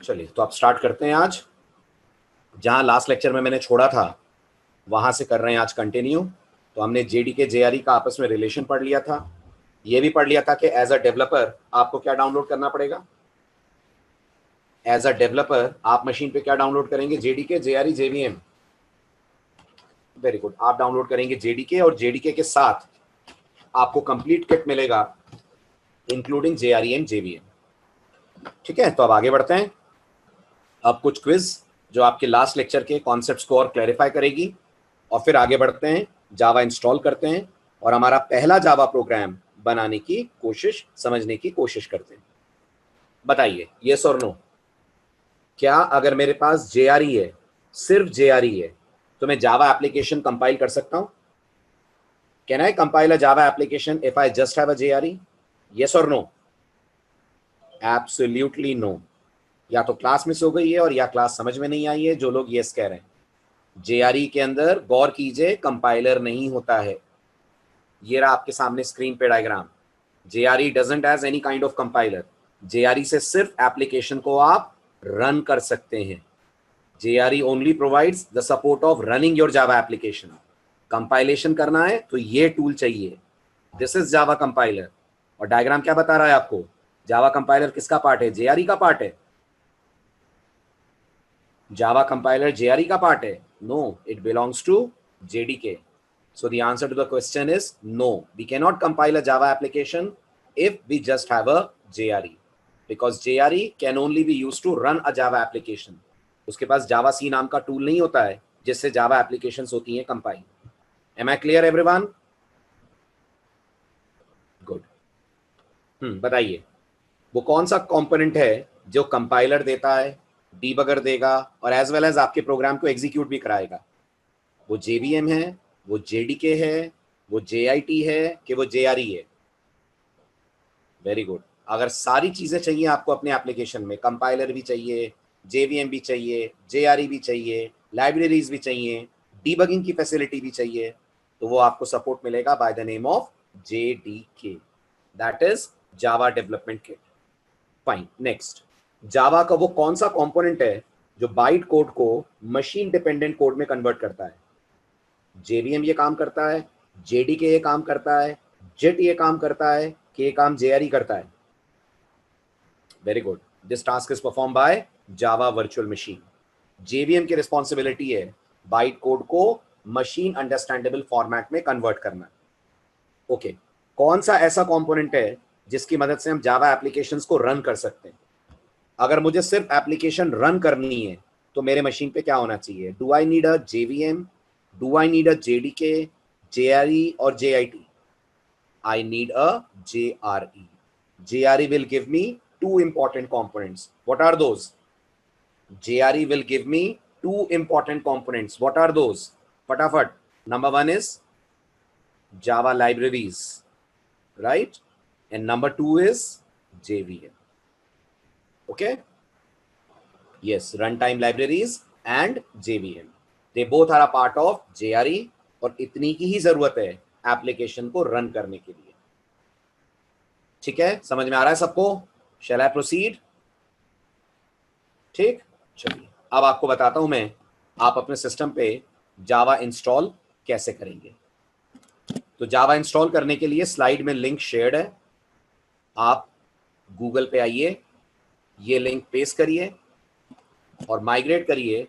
चलिए तो आप स्टार्ट करते हैं। आज जहां लास्ट लेक्चर में मैंने छोड़ा था वहां से कर रहे हैं आज कंटिन्यू। तो हमने जेडीके जेआरई का आपस में रिलेशन पढ़ लिया था, ये भी पढ़ लिया था कि एज अ डेवलपर आपको क्या डाउनलोड करना पड़ेगा। एज अ डेवलपर आप मशीन पे क्या डाउनलोड करेंगे? JDK JRE JVM. Very good, आप डाउनलोड करेंगे जेडीके और जेडीके के साथ आपको कंप्लीट किट मिलेगा इंक्लूडिंग जेआरई एंड जेवीएम। ठीक है, तो अब आगे बढ़ते हैं। अब कुछ क्विज जो आपके लास्ट लेक्चर के कॉन्सेप्ट्स को और क्लैरिफाई करेगी और फिर आगे बढ़ते हैं, जावा इंस्टॉल करते हैं और हमारा पहला जावा प्रोग्राम बनाने की कोशिश, समझने की कोशिश करते हैं। बताइए यस और नो, क्या अगर मेरे पास जेआरई है, सिर्फ जेआरई है, तो मैं जावा एप्लीकेशन कंपाइल कर सकता हूं? Can I compile a Java application if I just have a JRE? Yes और नो? Absolutely no. या तो क्लास मिस हो गई है और या क्लास समझ में नहीं आई है जो लोग यस कह रहे हैं। जेआरई के अंदर गौर कीजिए, कंपाइलर नहीं होता है। ये रहा आपके सामने स्क्रीन पे diagram. JRE doesn't has any kind of compiler. JRE से सिर्फ एप्लीकेशन को आप रन कर सकते हैं। JRE only provides the support of running your Java application. Compilation करना है तो ये टूल चाहिए, दिस इज जावा कंपाइलर। और डायग्राम क्या बता रहा है आपको? जावा कंपाइलर किसका पार्ट है? जेआरई का पार्ट है। जावा compiler JRE का पार्ट है? No, it belongs to JDK. So the answer to the question is no. We cannot compile a Java application if we just have a JRE, because JRE can only be used to run a Java application. उसके पास Java C नाम का tool नहीं होता है जिससे Java applications होती हैं compile. Am I clear everyone? Good. बताइए वो कौन सा कंपोनेंट है जो कंपाइलर देता है, डीबगर देगा और एज वेल एज आपके प्रोग्राम को एग्जीक्यूट भी कराएगा? वो जेवीएम है, वो जेडीके है, वो जेआईटी है कि वो जेआरई है? Very good. अगर सारी चीजें चाहिए आपको अपने एप्लीकेशन में, कंपाइलर भी चाहिए, जेवीएम भी चाहिए, जेआरई भी चाहिए, लाइब्रेरीज भी चाहिए, डीबगिंग की फैसिलिटी भी चाहिए, तो वो आपको सपोर्ट मिलेगा by the name of JDK, that is Java development kit. Fine, next, Java का वो कौन सा कंपोनेंट है जो बाइट कोड को मशीन डिपेंडेंट कोड में कन्वर्ट करता है? जेवीएम ये काम करता है, जेडीके ये काम करता है, जेट ये काम करता है कि ये काम जेआरई करता है? Very good, this task is perform by Java virtual machine. JVM की रिस्पॉन्सिबिलिटी है बाइट कोड को मशीन अंडरस्टैंडेबल फॉर्मेट में कन्वर्ट करना। ओके, कौन सा ऐसा कंपोनेंट है जिसकी मदद से हम जावा एप्लीकेशंस को रन कर सकते हैं? अगर मुझे सिर्फ एप्लीकेशन रन करनी है तो मेरे मशीन पे क्या होना चाहिए? Do I need a JVM, do I need a JDK, JRE और JIT? I need a JRE. JRE will give me two important components. What are those? JRE will give me two important components. What are those? Fatafat. Number one is Java libraries, right? And number two is JVM. Okay? Yes, runtime libraries and JVM. They both are a part of JRE और इतनी की ही जरूरत है application को run करने के लिए। ठीक है, समझ में आ रहा है सबको? शैल आई प्रोसीड? ठीक, चलिए अब आपको बताता हूं मैं आप अपने सिस्टम पे जावा इंस्टॉल कैसे करेंगे। तो जावा इंस्टॉल करने के लिए स्लाइड में लिंक शेयर्ड है, आप गूगल पे आइए, ये लिंक पेस्ट करिए और माइग्रेट करिए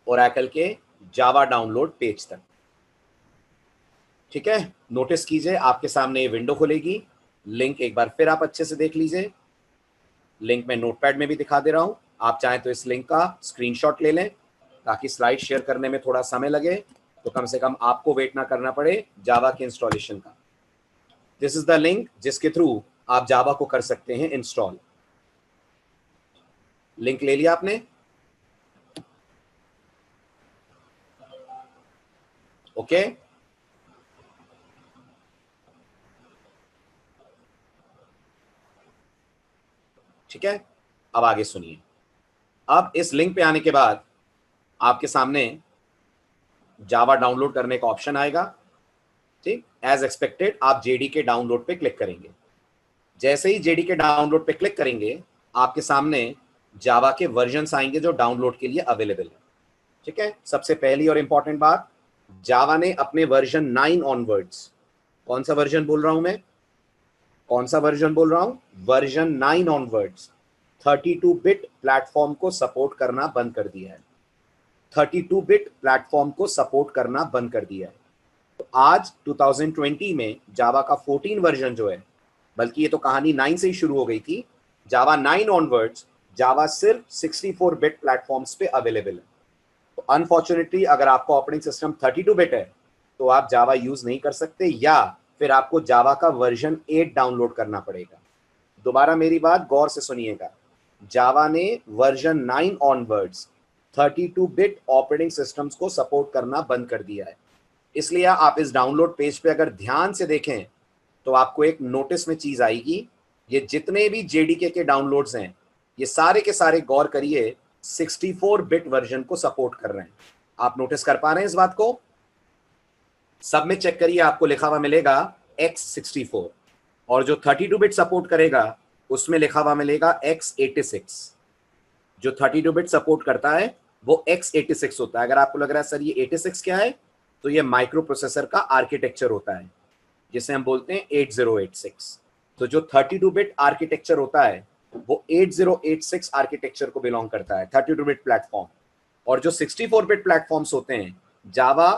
ओरेकल के जावा डाउनलोड पेज तक। ठीक है, नोटिस कीजिए आपके सामने ये विंडो खुलेगी। लिंक एक बार फिर आप अच्छे से देख लीजिए, लिंक मैं नोटपैड में भी दिखा दे रहा हूं, आप चाहें तो इस लिंक का स्क्रीनशॉट ले लें ताकि स्लाइड शेयर करने में थोड़ा समय लगे तो कम से कम आपको वेट ना करना पड़े जावा के इंस्टॉलेशन का। दिस इज द लिंक जिसके थ्रू आप जावा को कर सकते हैं इंस्टॉल। लिंक ले लिया आपने? ओके, ठीक है, अब आगे सुनिए। अब इस लिंक पे आने के बाद आपके सामने जावा डाउनलोड करने का ऑप्शन आएगा। ठीक, एज एक्सपेक्टेड आप जेडीके डाउनलोड पे क्लिक करेंगे। जैसे ही जेडीके डाउनलोड पे क्लिक करेंगे आपके सामने जावा के वर्जन्स आएंगे जो डाउनलोड के लिए अवेलेबल है। ठीक है, सबसे पहली और इंपॉर्टेंट बात, जावा ने अपने वर्जन 9 ऑनवर्ड्स, कौन सा वर्जन बोल रहा हूं मैं, कौन सा वर्जन बोल रहा हूं, वर्जन 9 ऑनवर्ड्स 32 बिट प्लेटफॉर्म को सपोर्ट करना बंद कर दिया है। 32 बिट प्लेटफॉर्म को सपोर्ट करना बंद कर दिया है। तो आज 2020 में जावा का 14 वर्जन जो है, बल्कि ये तो कहानी 9 से ही शुरू हो गई थी, जावा 9 ऑनवर्ड्स जावा सिर्फ 64 बिट प्लेटफॉर्म्स पे अवेलेबल है। तो अनफॉर्चुनेटली अगर आपका ऑपरेटिंग सिस्टम 32 बिट है तो आप जावा यूज नहीं कर सकते, या फिर आपको जावा का वर्जन 8 डाउनलोड करना पड़ेगा। दोबारा मेरी बात गौर से सुनिएगा, जावा ने version 9 onwards 32 bit operating systems को सपोर्ट करना बंद कर दिया है। इसलिए आप इस डाउनलोड पेज पे अगर ध्यान से देखें तो आपको एक नोटिस में चीज आएगी, ये जितने भी जेडीके के डाउनलोड्स हैं ये सारे के सारे, गौर करिए, 64 बिट वर्जन को सपोर्ट कर रहे हैं। आप नोटिस कर पा रहे हैं इस बात को? सब में चेक करिए, आपको लिखा हुआ मिलेगा x64, और जो 32 बिट सपोर्ट करेगा उसमें लिखा हुआ मिलेगा x86। जो 32 बिट सपोर्ट करता है वो x86 होता है। अगर आपको लग रहा है सर ये 86 क्या है, तो ये माइक्रो प्रोसेसर का आर्किटेक्चर होता है जिसे हम बोलते हैं 8086। तो जो 32 बिट आर्किटेक्चर होता है वो 8086 आर्किटेक्चर को बिलोंग करता है, 32 बिट प्लेटफॉर्म। और जो 64 बिट प्लेटफॉर्म्स होते हैं, जावा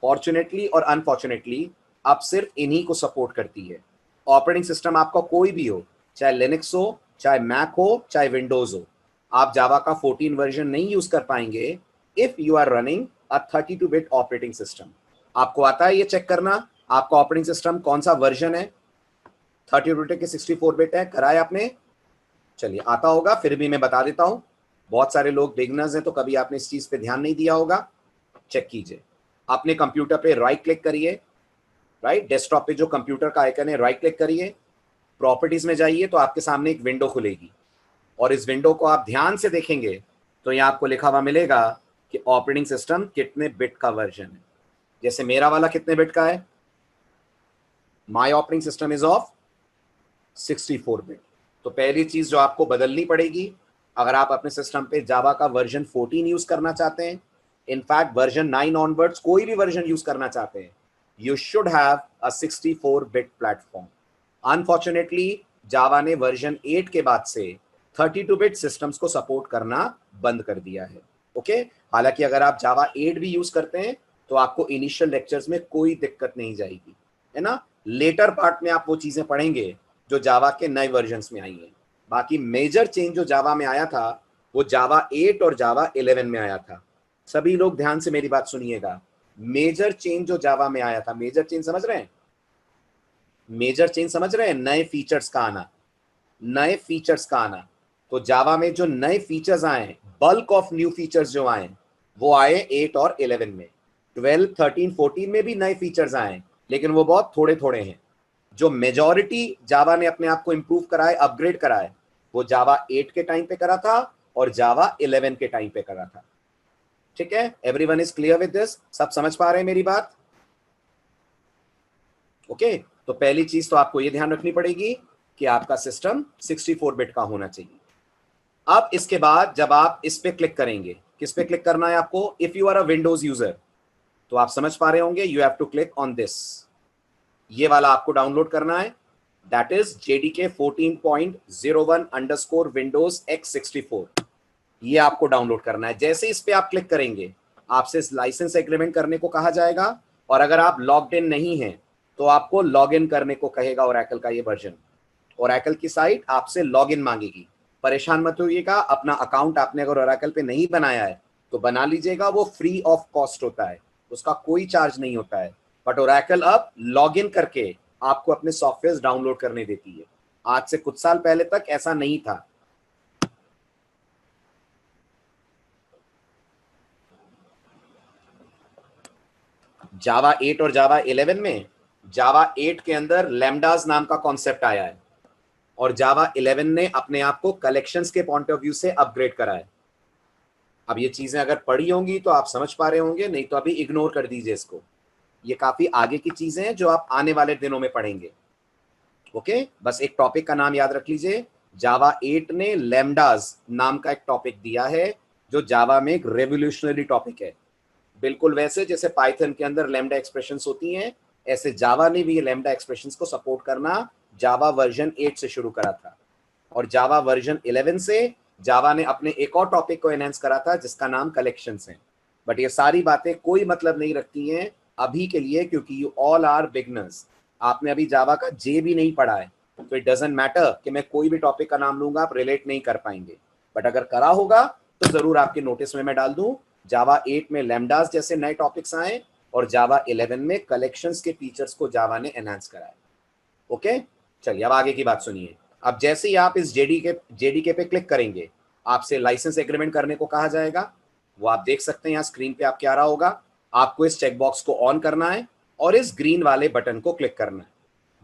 फॉर्चुनेटली और अनफॉर्चुनेटली अब सिर्फ इन्हीं को सपोर्ट करती है। ऑपरेटिंग सिस्टम आपका कोई भी हो, चाहे लिनक्स हो, चाहे मैक हो, चाहे विंडोज हो, आप जावा का 14 वर्जन नहीं यूज कर पाएंगे if you are running a 32 bit operating system. आपको आता है ये चेक करना आपका ऑपरेटिंग सिस्टम कौन सा वर्जन है, 32 बिट के 64 बिट है, कराया आपने? चलिए, आता होगा, फिर भी मैं बता देता हूं, बहुत सारे लोग बिगनर्स हैं तो कभी आपने इस चीज पे ध्यान नहीं दिया होगा। चेक कीजिए, अपने कंप्यूटर पे राइट क्लिक करिए, राइट डेस्कटॉप पे जो कंप्यूटर का आइकन है राइट क्लिक करिए, प्रॉपर्टीज में जाइए तो आपके सामने एक विंडो खुलेगी, और इस विंडो को आप ध्यान से देखेंगे तो यहाँ आपको लिखा हुआ मिलेगा कि ऑपरेटिंग सिस्टम कितने बिट का वर्जन है। जैसे मेरा वाला कितने बिट का है, my operating system is of 64 bit. तो पहली चीज जो आपको बदलनी पड़ेगी, अगर आप अपने सिस्टम पे जावा का वर्जन 14 यूज करना चाहते हैं, इनफैक्ट वर्जन 9 ऑनवर्ड्स कोई भी वर्जन यूज करना चाहते हैं, you should have a 64 bit platform. Unfortunately Java ने वर्जन 8 के बाद से 32 बिट सिस्टम्स को सपोर्ट करना बंद कर दिया है। ओके, हालांकि अगर आप जावा 8 भी यूज करते हैं तो आपको इनिशियल लेक्चर्स में कोई दिक्कत नहीं जाएगी, है ना। लेटर पार्ट में आप वो चीजें पढ़ेंगे जो जावा के नए वर्जन्स में आई है। बाकी मेजर चेंज जो जावा में आया था वो जावा 8 और जावा 11 में आया था। सभी लोग ध्यान से मेरी बात सुनिएगा, मेजर चेंज जो जावा में आया था, मेजर चेंज समझ रहे हैं, मेजर चेंज समझ रहे हैं, नए फीचर्स का आना, नए फीचर्स का आना। तो जावा में जो नए फीचर्स आए, बल्क ऑफ न्यू फीचर्स जो आए वो आए 8 और 11 में। 12, 13, 14 में भी नए फीचर्स आए, लेकिन वो बहुत थोड़े थोड़े हैं। जो मेजॉरिटी जावा ने अपने आप को इंप्रूव कराए, अपग्रेड कराए, वो जावा 8 के टाइम पे करा था और जावा 11 के टाइम पे करा था। ठीक है, everyone is clear with this? सब समझ पा रहे हैं मेरी बात? ओके, तो पहली चीज तो आपको ये ध्यान रखनी पड़ेगी कि आपका सिस्टम 64 बिट का होना चाहिए। अब इसके बाद जब आप इस पे क्लिक करेंगे, किस पे क्लिक करना है आपको, if you are a Windows user तो आप समझ पा रहे होंगे, you have to click on this, ये वाला आपको डाउनलोड करना है, that is JDK 14.01 underscore Windows x64। ये आपको डाउनलोड करना है। जैसे इस पे आप क्लिक करेंगे आपसे इस लाइसेंस एग्रीमेंट करने को कहा जाएगा, और अगर आप लॉग्ड इन नहीं हैं तो आपको लॉग इन करने को कहेगा ओरेकल का ये वर्जन। ओरेकल की साइट आपसे लॉग इन मांगेगी, परेशान मत होइएगा, अपना अकाउंट आपने अगर ओरेकल पे नहीं बनाया है तो बना लीजिएगा, वो फ्री ऑफ कॉस्ट होता है, उसका कोई चार्ज नहीं होता है। बट ओरेकल अब लॉग इन करके आपको अपने सॉफ्टवेयर डाउनलोड करने देती है, आज से कुछ साल पहले तक ऐसा नहीं था। जावा 8 और जावा 11 में, जावा 8 के अंदर लैम्डास नाम का कॉन्सेप्ट आया है, और जावा 11 ने अपने आप को कलेक्शंस के पॉइंट ऑफ व्यू से अपग्रेड करा है। अब ये चीजें अगर पढ़ी होंगी तो आप समझ पा रहे होंगे, नहीं तो अभी इग्नोर कर दीजिए इसको, ये काफी आगे की चीजें हैं जो आप आने वाले दिनों में पढ़ेंगे। ओके, बस एक टॉपिक का नाम याद रख लीजिए, जावा 8 ने लैम्डास नाम का एक टॉपिक दिया है जो जावा में एक रेवोल्यूशनरी टॉपिक है। बिल्कुल वैसे जैसे पाइथन के अंदर लैम्डा एक्सप्रेशंस होती हैं, ऐसे जावा ने भी ये लैम्डा एक्सप्रेशंस को सपोर्ट करना जावा वर्जन 8 से शुरू करा था। और जावा वर्जन 11 से जावा ने अपने एक और टॉपिक को एनहांस करा था जिसका नाम कलेक्शंस है। बट ये सारी बातें कोई मतलब नहीं रखती हैं अभी के लिए, क्योंकि यू ऑल आर बिगनर्स। आपने अभी जावा का जे भी नहीं पढ़ा है, तो इट डजंट मैटर कि मैं कोई भी टॉपिक का नाम लूंगा, आप रिलेट नहीं कर पाएंगे। बट अगर करा होगा तो जरूर आपके नोटिस में मैं डाल दूं, जावा 8 में लैम्डास जैसे नए टॉपिक्स आए और जावा 11 में कलेक्शंस के फीचर्स को जावा ने एनहांस करा है। ओके, चलिए अब आगे की बात सुनिए। अब जैसे ही आप इस जेडीके पे क्लिक करेंगे, आपसे लाइसेंस एग्रीमेंट करने को कहा जाएगा। वो आप देख सकते हैं यहाँ स्क्रीन पे आपके आ रहा होगा। आपको इस चेकबॉक्स को ऑन करना है और इस ग्रीन वाले बटन को क्लिक करना है।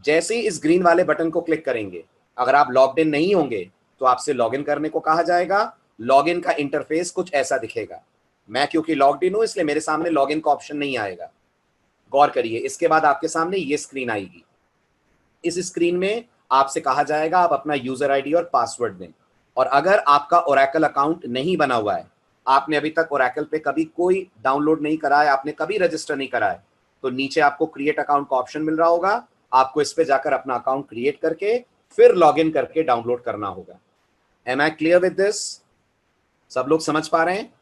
जैसे ही इस ग्रीन वाले बटन को क्लिक करेंगे, अगर आप लॉग्ड इन नहीं होंगे तो आपसे लॉगिन करने को कहा जाएगा। लॉगिन का इंटरफेस कुछ ऐसा दिखेगा। मैं क्योंकि लॉग्ड इन हूं इसलिए मेरे सामने लॉगिन का ऑप्शन नहीं आएगा। गौर करिए, इसके बाद आपके सामने ये स्क्रीन आएगी। इस स्क्रीन में आपसे कहा जाएगा आप अपना यूजर आईडी और पासवर्ड दें। और अगर आपका ओरेकल अकाउंट नहीं बना हुआ है, आपने अभी तक ओरेकल पे कभी कोई डाउनलोड नहीं करा है, आपने कभी रजिस्टर नहीं करा है, तो नीचे आपको क्रिएट अकाउंट का ऑप्शन मिल रहा होगा। आपको इस पे जाकर अपना अकाउंट क्रिएट करके फिर लॉगिन करके डाउनलोड करना होगा। Am I clear with this? सब लोग समझ पा रहे हैं,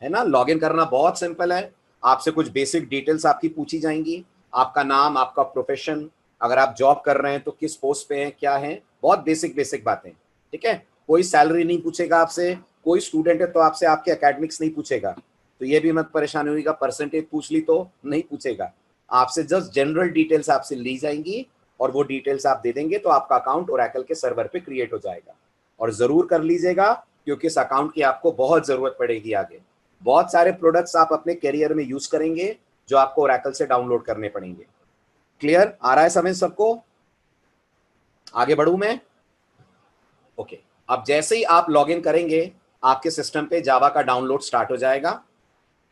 है ना? लॉगिन करना बहुत सिंपल है। आपसे कुछ बेसिक डिटेल्स आपकी पूछी जाएंगी, आपका नाम, आपका प्रोफेशन, अगर आप जॉब कर रहे हैं तो किस पोस्ट पे हैं, क्या है, बहुत बेसिक बेसिक बातें। ठीक है, कोई सैलरी नहीं पूछेगा आपसे, कोई स्टूडेंट है तो आपसे आपके एकेडमिक्स नहीं पूछेगा, तो ये भी मत परेशानी होगी परसेंटेज पूछ ली तो नहीं पूछेगा। आपसे जस्ट जनरल डिटेल्स आपसे ली जाएंगी और वो डिटेल्स आप दे देंगे तो आपका अकाउंट ओरेकल के सर्वर पे क्रिएट हो जाएगा। और जरूर कर लीजिएगा क्योंकि इस अकाउंट की आपको बहुत जरूरत पड़ेगी आगे। बहुत सारे प्रोडक्ट्स आप अपने करियर में यूज करेंगे जो आपको ओरेकल से डाउनलोड करने पड़ेंगे। क्लियर? आ रहा है समझ सबको? आगे बढ़ूं मैं? ओके, अब जैसे ही आप लॉगिन करेंगे आपके सिस्टम पे जावा का डाउनलोड स्टार्ट हो जाएगा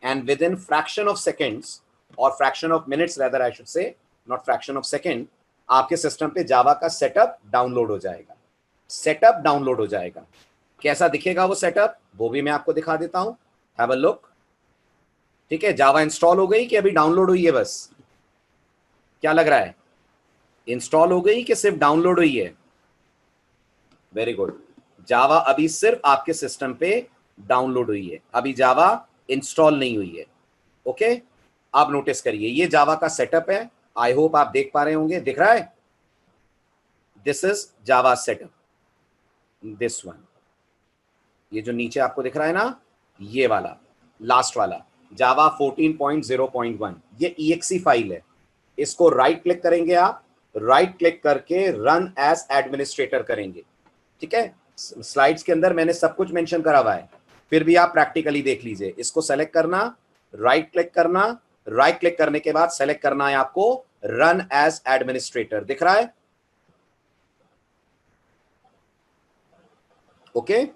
and with in fraction of seconds और fraction of minutes rather I should say, not fraction of second, आपके सिस्टम पे जावा का सेटअप डाउनलोड हो जाएगा। सेटअप डाउनलोड हो जाएगा। कैसा दिखेगा वो सेटअप, वो भी मैं आपको दिखा देता हूं। Have a look. ठीक है, जावा इंस्टॉल हो गई कि अभी डाउनलोड हुई है? बस क्या लग रहा है, इंस्टॉल हो गई कि सिर्फ डाउनलोड हुई है? वेरी गुड, जावा अभी सिर्फ आपके सिस्टम पे डाउनलोड हुई है, अभी जावा इंस्टॉल नहीं हुई है। ओके, आप नोटिस करिए ये जावा का सेटअप है। आई होप आप देख पा रहे होंगे, दिख रहा है? This is Java setup, this one. ये जो नीचे आपको दिख रहा है ना, ये वाला लास्ट वाला जावा 14.0.1, ये EXE फाइल है। इसको राइट क्लिक करेंगे आप, राइट क्लिक करके रन एज एडमिनिस्ट्रेटर करेंगे। ठीक है, स्लाइड्स के अंदर मैंने सब कुछ मेंशन करा हुआ है, फिर भी आप प्रैक्टिकली देख लीजिए। इसको सेलेक्ट करना, राइट क्लिक करना, राइट क्लिक करने के बाद सेलेक्ट करना है आपको रन एज एडमिनिस्ट्रेटर। दिख रहा है? ओके,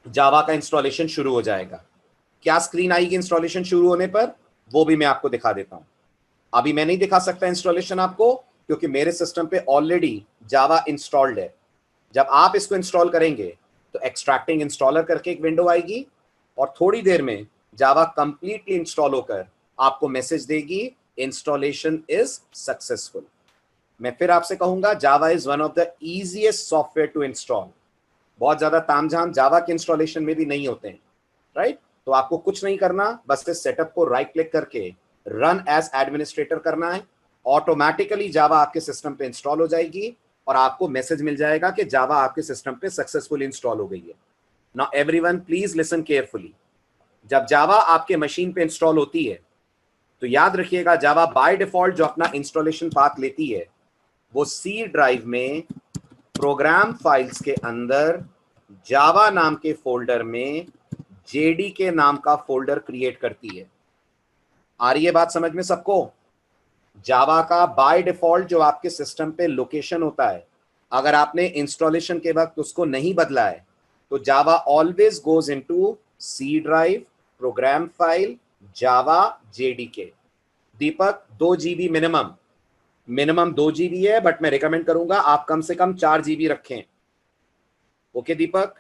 जावा का इंस्टॉलेशन शुरू हो जाएगा। क्या स्क्रीन आएगी इंस्टॉलेशन शुरू होने पर, वो भी मैं आपको दिखा देता हूं। अभी मैं नहीं दिखा सकता इंस्टॉलेशन आपको क्योंकि मेरे सिस्टम पे ऑलरेडी जावा इंस्टॉल्ड है। जब आप इसको इंस्टॉल करेंगे तो एक्सट्रैक्टिंग इंस्टॉलर करके एक विंडो आएगी और थोड़ी देर में जावा कंप्लीटली इंस्टॉल होकर आपको मैसेज देगी इंस्टॉलेशन इज सक्सेसफुल। मैं फिर आपसे कहूंगा Java is one of the easiest software to install. बहुत ज्यादा तामझाम जावा के इंस्टॉलेशन में भी नहीं होते हैं, राइट? तो आपको कुछ नहीं करना, बस इस सेटअप को राइट क्लिक करके रन एज एडमिनिस्ट्रेटर करना है। ऑटोमेटिकली जावा आपके सिस्टम पे इंस्टॉल हो जाएगी और आपको मैसेज मिल जाएगा कि जावा आपके सिस्टम पे सक्सेसफुल इंस्टॉल हो गई है। Now everyone please listen carefully. जब जावा आपके मशीन पे इंस्टॉल होती है तो याद रखिएगा जावा बाय डिफॉल्ट जो अपना इंस्टॉलेशन पाथ लेती है वो सी ड्राइव में प्रोग्राम फाइल्स के अंदर जावा नाम के फोल्डर में जेडीके नाम का फोल्डर क्रिएट करती है। आ रही है बात समझ में सबको? जावा का बाय डिफॉल्ट जो आपके सिस्टम पे लोकेशन होता है, अगर आपने इंस्टॉलेशन के वक्त उसको नहीं बदला है तो Java always goes into C drive, program file, Java JDK. Deepak 2 GB minimum 2 GB है, बट मैं रिकमेंड करूंगा आप कम से कम 4 GB रखें ओके दीपक,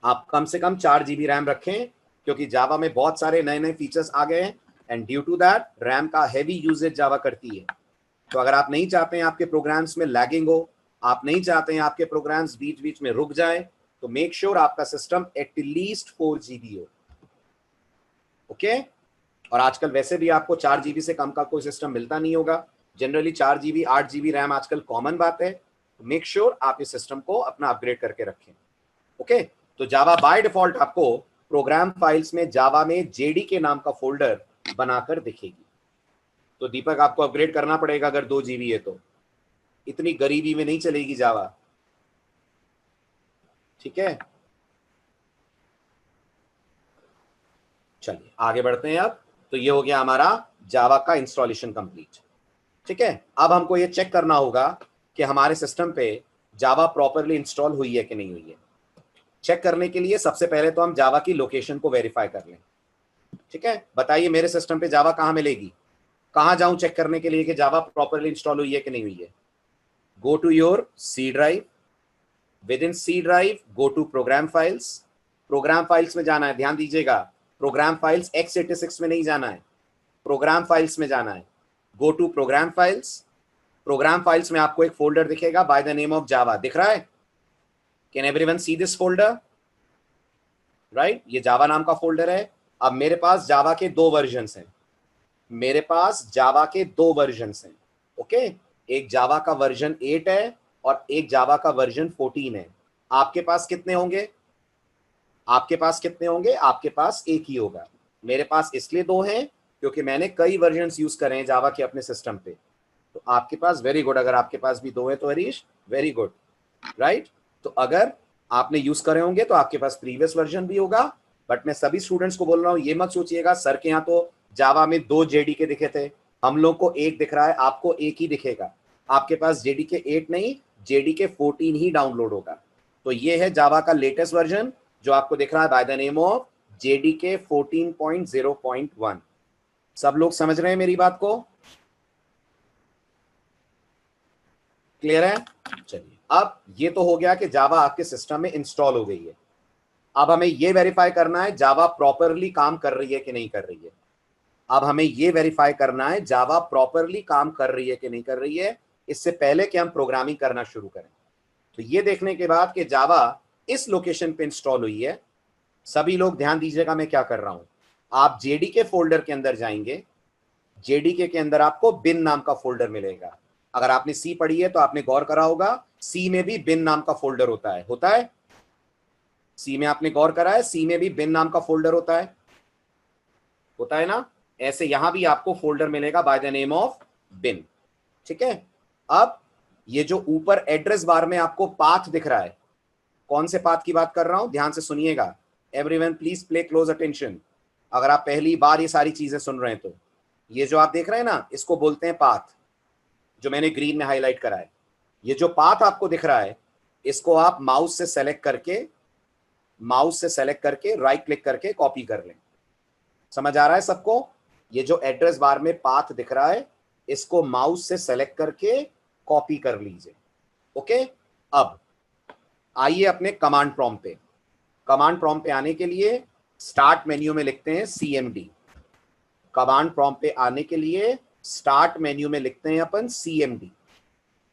आप कम से कम 4 GB रैम रखें, क्योंकि जावा में बहुत सारे नए नए फीचर्स आ गए हैं and due to that RAM का हैवी यूजेज जावा करती है। तो अगर आप नहीं चाहते हैं आपके प्रोग्राम्स में लैगिंग हो, आप नहीं चाहते हैं आपके प्रोग्राम्स बीच बीच में रुक जाएं, तो मेक श्योर आपका सिस्टम एटलीस्ट 4 GB हो। ओके, और आजकल वैसे भी आपको 4 GB से कम का कोई सिस्टम मिलता नहीं होगा। जनरली 4 GB 8 GB रैम आजकल कॉमन बात है। मेक श्योर आप इस सिस्टम को अपना अपग्रेड करके रखें। ओके, तो जावा बाय डिफॉल्ट आपको प्रोग्राम फाइल्स में जावा में जेडी के नाम का फोल्डर बनाकर दिखेगी। तो दीपक आपको अपग्रेड करना पड़ेगा अगर 2 GB है तो, इतनी गरीबी में नहीं चलेगी जावा। ठीक है, चलिए आगे बढ़ते हैं अब। तो ये हो गया हमारा जावा का इंस्टॉलेशन कंप्लीट। ठीक है, अब हमको ये चेक करना होगा कि हमारे सिस्टम पे जावा प्रॉपरली इंस्टॉल हुई है कि नहीं हुई है। चेक करने के लिए सबसे पहले तो हम जावा की लोकेशन को वेरीफाई कर लें। ठीक है, बताइए मेरे सिस्टम पे जावा कहाँ मिलेगी, कहाँ जाऊं चेक करने के लिए कि जावा प्रॉपरली इंस्टॉल हुई है कि नहीं हुई है। Go to your C drive, within C drive go to program files. Program files में जाना है, ध्यान दीजिएगा, प्रोग्राम फाइल्स x86 में नहीं जाना है, प्रोग्राम फाइल्स में जाना है। Go to program files. Program files में आपको एक फोल्डर दिखेगा by the name of Java, दिख रहा है? Can everyone see this folder? Right, ये जावा नाम का फोल्डर है। अब मेरे पास जावा के 2 वर्जन्स हैं, मेरे पास जावा के 2 वर्जन्स हैं। ओके, एक जावा का वर्जन 8 है और एक जावा का वर्जन 14 है। आपके पास कितने होंगे? आपके पास कितने होंगे? आपके पास एक ही होगा। मेरे पास इसलिए 2 हैं क्योंकि मैंने कई वर्जन्स यूज करे हैं जावा के अपने सिस्टम पे। तो आपके पास वेरी गुड, अगर आपके पास भी 2 है तो हरीश वेरी गुड, राइट। तो अगर आपने यूज करे होंगे तो आपके पास प्रीवियस वर्जन भी होगा। बट मैं सभी स्टूडेंट्स को बोल रहा हूँ, ये मत सोचिएगा सर के यहाँ तो जावा में 2 जेडी के दिखे थे, हम लोग को 1 दिख रहा है, आपको 1 ही दिखेगा। आपके पास जेडी के 8 नहीं, जेडी के 14 ही डाउनलोड होगा। तो ये है जावा का लेटेस्ट वर्जन जो आपको दिख रहा है bye the name of JD के 14.0.1। सब लोग समझ रहे हैं मेरी बात को? क्लियर है? चलिए, अब ये तो हो गया कि जावा आपके सिस्टम में इंस्टॉल हो गई है। अब हमें ये वेरीफाई करना है जावा प्रॉपरली काम कर रही है कि नहीं कर रही है। अब हमें ये वेरीफाई करना है जावा प्रॉपरली काम कर रही है कि नहीं कर रही है, इससे पहले कि हम प्रोग्रामिंग करना शुरू करें। तो ये देखने के बाद कि जावा इस लोकेशन पे इंस्टॉल हुई है, सभी लोग ध्यान दीजिएगा मैं क्या कर रहा हूं। आप जेडीके फोल्डर के अंदर जाएंगे, जेडीके के अंदर आपको बिन नाम का फोल्डर मिलेगा। अगर आपने सी पढ़ी है तो आपने गौर करा होगा, सी में भी बिन नाम का फोल्डर होता है, होता है? सी में आपने गौर करा है, सी में भी बिन नाम का फोल्डर होता है, होता है ना? ऐसे यहां भी आपको फोल्डर मिलेगा बाय द नेम ऑफ बिन। ठीक है, अब ये जो ऊपर एड्रेस बार में आपको पाथ दिख रहा है, कौन से पाथ की बात कर रहा हूं, ध्यान से सुनिएगा। Everyone please play close attention. अगर आप पहली बार ये सारी चीजें सुन रहे हैं तो ये जो आप देख रहे हैं ना, इसको बोलते हैं पाथ, जो मैंने ग्रीन में हाईलाइट करा है। ये जो पाथ आपको दिख रहा है, इसको आप माउस से सेलेक्ट करके राइट क्लिक करके कॉपी कर लें। समझ आ रहा है सबको? ये जो एड्रेस बार में पाथ दिख रहा है, इसको माउस से सेलेक्ट करके कॉपी कर लीजिए। ओके, अब आइए अपने कमांड प्रॉम्प्ट पे। कमांड प्रॉम्प्ट पे आने के लिए स्टार्ट मेन्यू में लिखते हैं CMD। कमांड प्रॉम्प्ट पे आने के लिए स्टार्ट मेन्यू में लिखते हैं अपन CMD।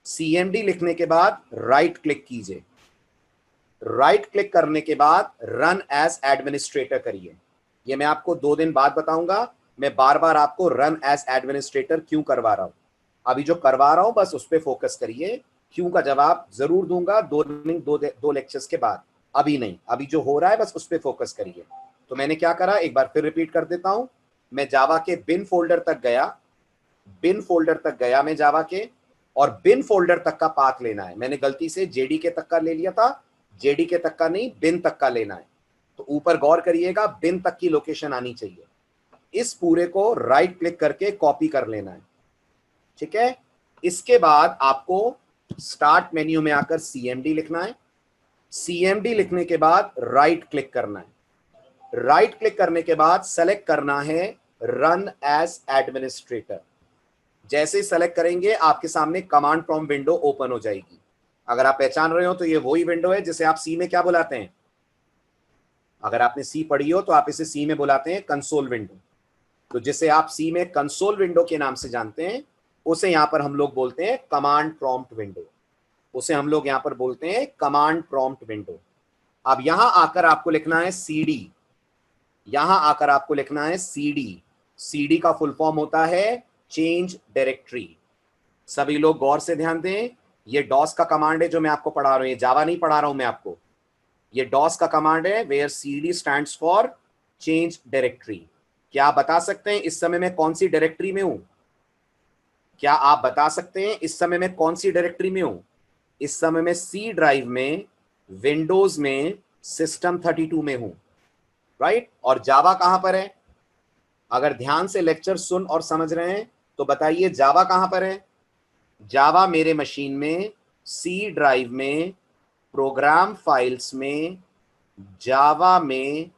CMD लिखने के बाद राइट क्लिक कीजिए। राइट क्लिक करने के बाद रन एज एडमिनिस्ट्रेटर करिए। ये मैं आपको 2 दिन बाद बताऊंगा, मैं बार बार आपको रन एज एडमिनिस्ट्रेटर क्यों करवा रहा हूं। अभी जो करवा रहा हूं बस उस पर फोकस करिए, क्यों का जवाब जरूर दूंगा 2 लेक्चर्स के बाद, अभी नहीं। अभी जो हो रहा है बस उस पर फोकस करिए। तो मैंने क्या करा, एक बार फिर रिपीट कर देता हूं। मैं जावा के बिन फोल्डर तक गया, बिन फोल्डर तक गया मैं जावा के, और बिन फोल्डर तक का पाथ लेना है। मैंने गलती से जेडीके तक का ले लिया था, जेडीके तक का नहीं, बिन तक का लेना है। तो ऊपर गौर करिएगा, बिन तक की लोकेशन आनी चाहिए। इस पूरे को राइट क्लिक करके कॉपी कर लेना है। ठीक है, इसके बाद आपको स्टार्ट मेन्यू में आकर CMD लिखना है। CMD लिखने के बाद राइट क्लिक करना है। राइट क्लिक करने के बाद सेलेक्ट करना है रन एज एडमिनिस्ट्रेटर। जैसे ही सेलेक्ट करेंगे आपके सामने कमांड प्रॉम्प्ट विंडो ओपन हो जाएगी। अगर आप पहचान रहे हो तो ये वही विंडो है जिसे आप सी में क्या बुलाते हैं, अगर आपने सी पढ़ी हो तो आप इसे सी में बुलाते हैं कंसोल विंडो। तो जिसे आप सी में कंसोल विंडो के नाम से जानते हैं, उसे यहां पर हम लोग बोलते हैं कमांड प्रॉम्प्ट विंडो। उसे हम लोग यहां पर बोलते हैं कमांड प्रॉम्प्ट विंडो। अब यहां आकर आपको लिखना है सीडी, यहां आकर आपको लिखना है सीडी। सीडी का फुल फॉर्म होता है चेंज डायरेक्टरी। सभी लोग गौर से ध्यान दें, ये डॉस का कमांड है जो मैं आपको पढ़ा रहा हूं, ये जावा नहीं पढ़ा रहा हूं मैं आपको, ये डॉस का कमांड है where CD stands for change directory. क्या आप बता सकते हैं इस समय मैं कौन सी डायरेक्टरी में हूं? क्या आप बता सकते हैं इस समय मैं कौन सी डायरेक्टरी में हूं? इस समय मैं सी ड्राइव में, विंडोज में, सिस्टम 32 में हूं, राइट। और जावा कहां पर है? अगर ध्यान से लेक्चर सुन और समझ रहे हैं तो बताइए जावा कहां पर है? जावा मेरे मशीन में सी ड्राइव में, प्रोग्राम फाइल्स में, जावा में,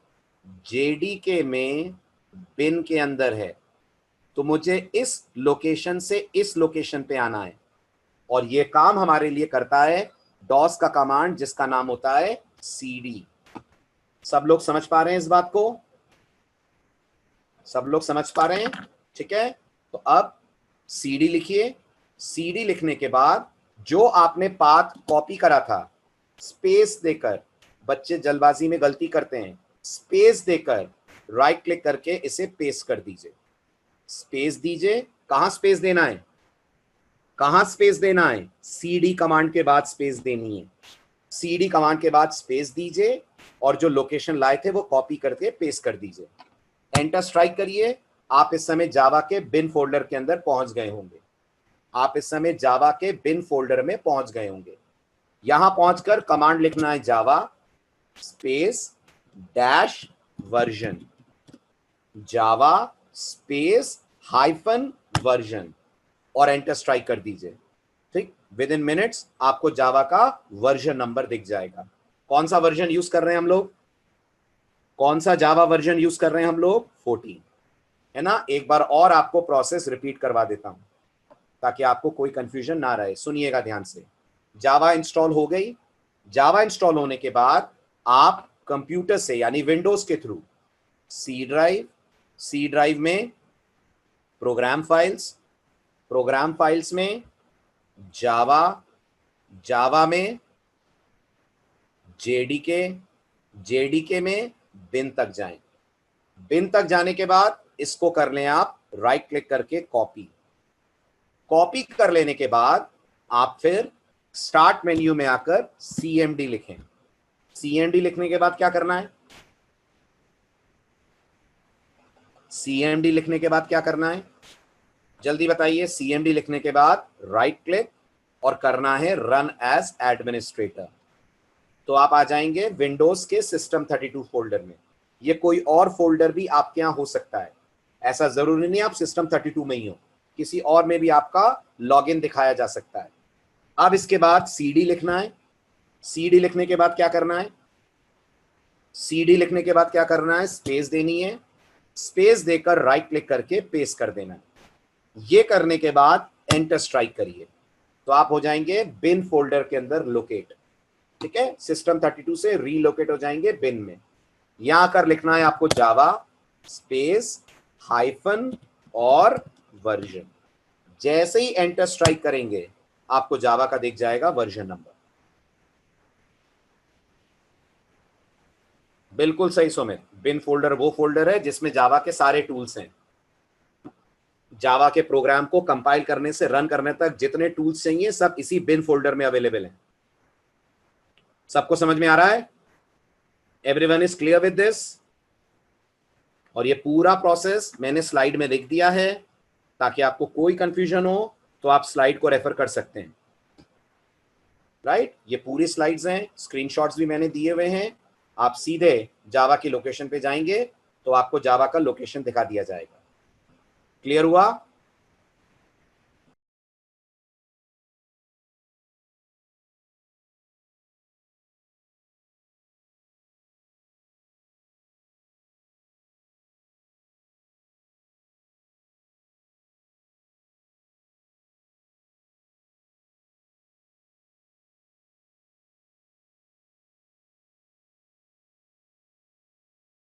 जेडीके में, बिन के अंदर है। तो मुझे इस लोकेशन से इस लोकेशन पे आना है, और ये काम हमारे लिए करता है डॉस का कमांड जिसका नाम होता है सीडी। सब लोग समझ पा रहे हैं इस बात को? सब लोग समझ पा रहे हैं? ठीक है, तो अब सीडी लिखिए। सीडी लिखने के बाद जो आपने पाथ कॉपी करा था, स्पेस देकर, बच्चे जल्दबाजी में गलती करते हैं, स्पेस देकर राइट क्लिक करके इसे पेस्ट कर दीजिए। स्पेस दीजिए। कहां स्पेस देना है? कहां स्पेस देना है? सीडी कमांड के बाद स्पेस देनी है। सीडी कमांड के बाद स्पेस दीजिए और जो लोकेशन लाए थे वो कॉपी करके पेस्ट कर दीजिए। एंटर स्ट्राइक करिए। आप इस समय जावा के बिन फोल्डर के अंदर पहुंच गए होंगे। आप इस समय जावा के बिन फोल्डर में पहुंच गए होंगे। यहां पहुंचकर कमांड लिखना है Java space dash version, Java space hyphen version, और एंटर स्ट्राइक कर दीजिए। ठीक, विद इन मिनट्स आपको जावा का वर्जन नंबर दिख जाएगा। कौन सा वर्जन यूज कर रहे हैं हम लोग? कौन सा जावा वर्जन यूज कर रहे हैं हम लोग? 14, है ना। एक बार और आपको प्रोसेस रिपीट करवा देता हूं ताकि आपको कोई कंफ्यूजन ना रहे। सुनिएगा ध्यान से। जावा इंस्टॉल हो गई। जावा इंस्टॉल होने के बाद आप कंप्यूटर से यानी विंडोज के through C drive, C drive में प्रोग्राम फाइल्स, प्रोग्राम फाइल्स में जावा, जावा में जेडीके, जेडीके में बिन तक जाएं। बिन तक जाने के बाद इसको कर लें आप राइट क्लिक करके कॉपी। कॉपी कर लेने के बाद आप फिर स्टार्ट मेन्यू में आकर सीएमडी लिखें। सीएमडी लिखने के बाद क्या करना है? सीएमडी लिखने के बाद क्या करना है? जल्दी बताइए। सीएमडी लिखने के बाद राइट क्लिक और करना है रन एज एडमिनिस्ट्रेटर। तो आप आ जाएंगे विंडोज के सिस्टम 32 फोल्डर में। ये कोई और फोल्डर भी आपके यहां हो सकता है, ऐसा जरूरी नहीं आप सिस्टम 32 में ही हो, किसी और में भी आपका लॉगिन दिखाया जा सकता है। अब इसके बाद सीडी लिखना है। सीडी लिखने के बाद क्या करना है? सीडी लिखने के बाद क्या करना है? स्पेस देनी है। स्पेस देकर राइट क्लिक करके पेस्ट कर देना है। ये करने के बाद एंटर स्ट्राइक करिए तो आप हो जाएंगे बिन फोल्डर के अंदर लोकेट। ठीक है, सिस्टम 32 से रीलोकेट हो जाएंगे बिन में। यहां आकर लिखना है आपको जावा स्पेस हाइफन और वर्जन। जैसे ही एंटर स्ट्राइक करेंगे आपको जावा का दिख जाएगा वर्जन नंबर। बिल्कुल सही सुमित। बिन फोल्डर वो फोल्डर है जिसमें जावा के सारे टूल्स हैं। जावा के प्रोग्राम को कंपाइल करने से रन करने तक जितने टूल्स चाहिए सब इसी बिन फोल्डर में अवेलेबल हैं। सबको समझ में आ रहा है? Everyone is clear with this? और ये पूरा प्रोसेस मैंने स्लाइड में लिख दिया है ताकि आपको कोई कंफ्यूजन हो तो आप स्लाइड को रेफर कर सकते हैं। राइट, ये पूरी स्लाइड्स हैं, स्क्रीनशॉट्स भी मैंने दिए हुए हैं। आप सीधे जावा की लोकेशन पे जाएंगे तो आपको जावा का लोकेशन दिखा दिया जाएगा। क्लियर हुआ?